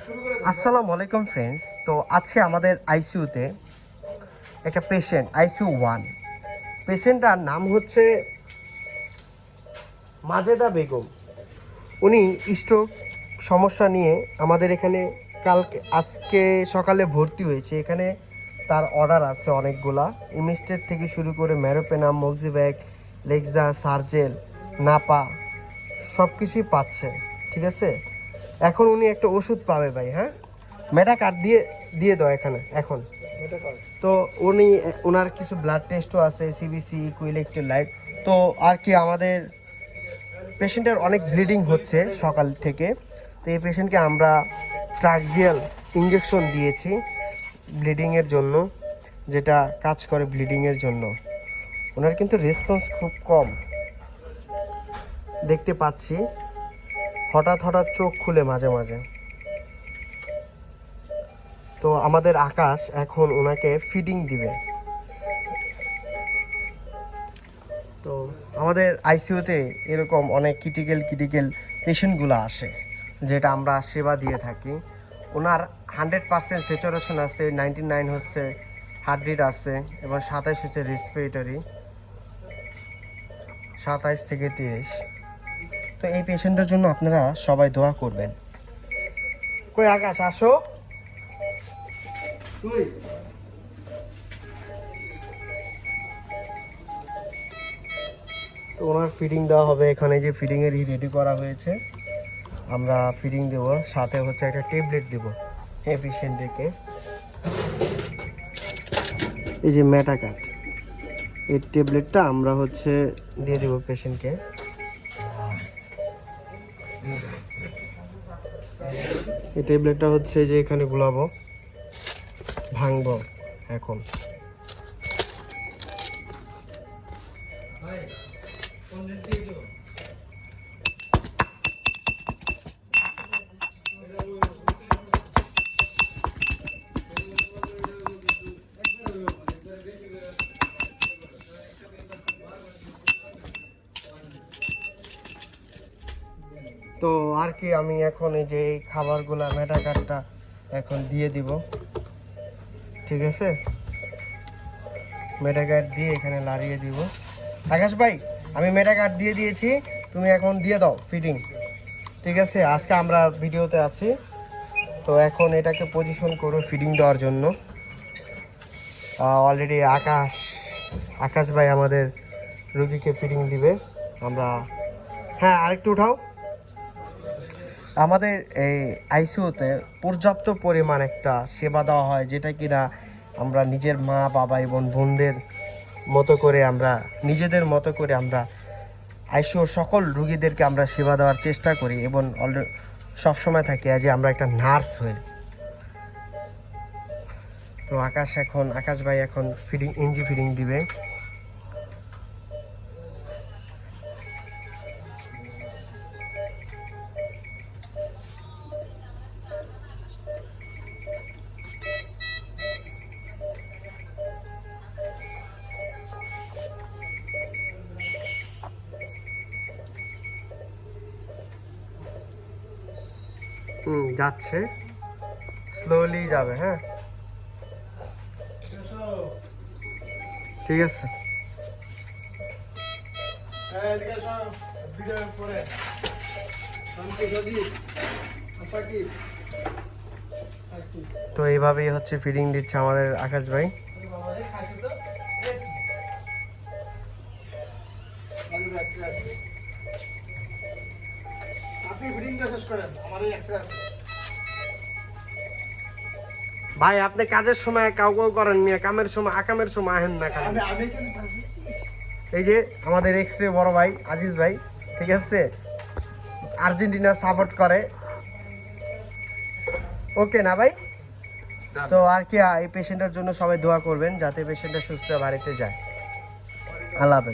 আসসালামু আলাইকুম ফ্রেন্ডস। তো আজকে আমাদের আইসিইউতে একটা পেশেন্ট, ICU-1 পেশেন্টটার নাম হচ্ছে মাজেদা বেগম। উনি স্ট্রোক সমস্যা নিয়ে আমাদের এখানে আজকে সকালে ভর্তি হয়েছে। এখানে তার অর্ডার আছে অনেকগুলা, ইমিস্টেট থেকে শুরু করে ম্যারোপেনাম, মক্সিব্যাক, লেক্সা, সার্জেল, নাপা সব কিছুই পাচ্ছে। ঠিক আছে, এখন উনি একটা ওষুধ পাবে ভাই। হ্যাঁ, মেটা কার্ড দিয়ে দাও এখানে এখন। তো ওনার কিছু ব্লাড টেস্টও আছে, সিবিসি, ইকুইলেকট্রোলাইট। তো আর কি, আমাদের পেশেন্টের অনেক ব্লিডিং হচ্ছে সকাল থেকে। তো এই পেশেন্টকে আমরা ট্রাক্সিয়াল ইঞ্জেকশন দিয়েছি ব্লিডিংয়ের জন্য, যেটা কাজ করে ব্লিডিংয়ের জন্য। ওনার কিন্তু রেসপন্স খুব কম দেখতে পাচ্ছি, হঠাৎ হঠাৎ চোখ খুলে মাঝে মাঝে। তো আমাদের আকাশ এখন ওনাকে ফিডিং দিবে। তো আমাদের আইসিইউতে এরকম অনেক ক্রিটিক্যাল পেশেন্টগুলো আসে, যেটা আমরা সেবা দিয়ে থাকি। ওনার 100% স্যাচুরেশন আছে, 99 হচ্ছে হার্ট রেট আছে, এবং 27 হচ্ছে রেসপিরেটরি, 27 থেকে 30। তো এই পেশেন্টের জন্য আপনারা সবাই দোয়া করবেন। কই আকাশ, আসো। তো ওনার ফিডিং দেওয়া হবে এখানে, যে ফিডিংয়ের রেডি করা হয়েছে। আমরা ফিডিং দেবো, সাথে হচ্ছে একটা ট্যাবলেট দেবো এই পেশেন্টদেরকে। এই যে মেটাকাট, এই ট্যাবলেটটা আমরা হচ্ছে দিয়ে দেবো পেশেন্টকে। এই ট্যাবলেটটা হচ্ছে যে এখানে গুলাবো, ভাঙবো এখন। তো আর কি, আমি এখন এই যে এই খাবারগুলা মেটাকাটটা এখন দিয়ে দিব। ঠিক আছে, মেটাকাট দিয়ে এখানে লাড়িয়ে দিব। আকাশ ভাই, আমি মেটাকাট দিয়ে দিয়েছি, তুমি এখন দিয়ে দাও ফিডিং। ঠিক আছে, আজকে আমরা ভিডিওতে আছি, তো এখন এটাকে পজিশন করো ফিডিং দেওয়ার জন্য। অলরেডি আকাশ ভাই আমাদের রুগীকে ফিডিং দিবে। আমরা, হ্যাঁ আরেকটু উঠাও। আমাদের এই আইসিইউতে পর্যাপ্ত পরিমাণ একটা সেবা দেওয়া হয়, যেটা কিনা আমরা নিজের মা বাবা এবং বোনদের মতো করে, আমরা নিজেদের মতো করে আমরা আইসিইউর সকল রুগীদেরকে আমরা সেবা দেওয়ার চেষ্টা করি, এবং সবসময় থাকি যে আমরা একটা নার্স হয়ে। তো আকাশ ভাই এখন ইঞ্জি ফিডিং দিবে। যাচ্ছে, স্লোলি যাবে। হ্যাঁ, ঠিক আছে। তো এইভাবেই হচ্ছে ফিডিং দিচ্ছে আমাদের আকাশ ভাই। ভাই, আপনি কাজের সময় কাউ করেন মিয়া, কামের সময় আকামের সময় আহেন না। এই যে আমাদের এক্স-রে বড় ভাই আজিজ ভাই, ঠিক আছে, আর্জেন্টিনা সাপোর্ট করে। ওকে না ভাই? তো আর কি, এই পেশেন্টের জন্য সবাই দোয়া করবেন, যাতে পেশেন্টটা সুস্থ বাড়িতে যায়। আল্লাহ হাফেজ।